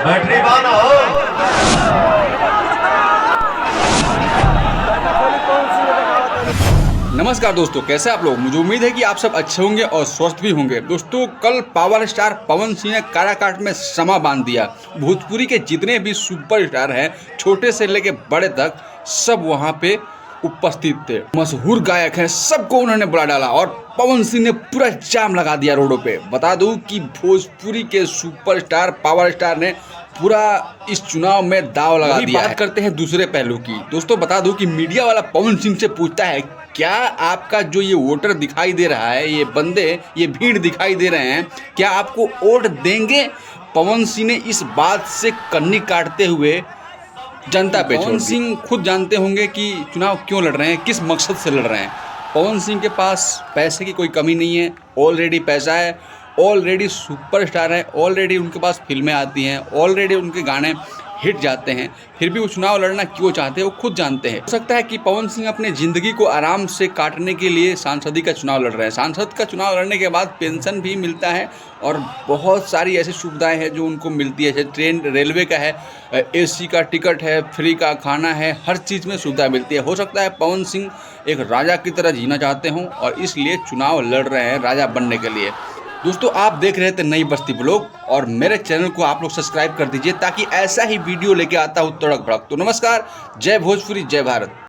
Battery बंद हो। नमस्कार दोस्तों, कैसे आप लोग। मुझे उम्मीद है कि आप सब अच्छे होंगे और स्वस्थ भी होंगे। दोस्तों, कल पावर स्टार पवन सिंह ने काराकाट में समा बांध दिया। भोजपुरी के जितने भी सुपरस्टार हैं, छोटे से लेके बड़े तक, सब वहां पे उपस्थित थे। मशहूर गायक हैं, सबको उन्होंने बुला डाला और पवन सिंह ने पूरा जाम लगा दिया रोडों पे। बता दूं कि भोजपुरी के सुपरस्टार पावर स्टार ने पूरा इस चुनाव में दाव लगा दिया। बात करते हैं दूसरे पहलू की। दोस्तों, बता दूं कि मीडिया वाला पवन सिंह से पूछता है, क्या आपका जो ये वोटर दिखाई दे रहा है, ये बंदे, ये भीड़ दिखाई दे रहे हैं, क्या आपको वोट देंगे? पवन सिंह ने इस बात से कन्नी काटते हुए जनता पे छोड़ दी। पवन सिंह खुद जानते होंगे कि चुनाव क्यों लड़ रहे हैं, किस मकसद से लड़ रहे हैं। पवन सिंह के पास पैसे की कोई कमी नहीं है, ऑलरेडी पैसा है, ऑलरेडी सुपरस्टार है, ऑलरेडी उनके पास फिल्में आती हैं, ऑलरेडी उनके गाने हिट जाते हैं। फिर भी वो चुनाव लड़ना क्यों चाहते हैं, वो खुद जानते हैं। हो सकता है कि पवन सिंह अपने ज़िंदगी को आराम से काटने के लिए सांसदी का चुनाव लड़ रहे हैं। सांसद का चुनाव लड़ने के बाद पेंशन भी मिलता है और बहुत सारी ऐसी सुविधाएं हैं जो उनको मिलती है, जैसे ट्रेन, रेलवे का है, एसी का टिकट है, फ्री का खाना है, हर चीज़ में सुविधा मिलती है। हो सकता है पवन सिंह एक राजा की तरह जीना चाहते हों और इसलिए चुनाव लड़ रहे हैं राजा बनने के लिए। दोस्तों, आप देख रहे थे नई बस्ती ब्लॉग और मेरे चैनल को आप लोग सब्सक्राइब कर दीजिए ताकि ऐसा ही वीडियो लेके आता हूँ तड़क भड़क। तो नमस्कार, जय भोजपुरी, जय भारत।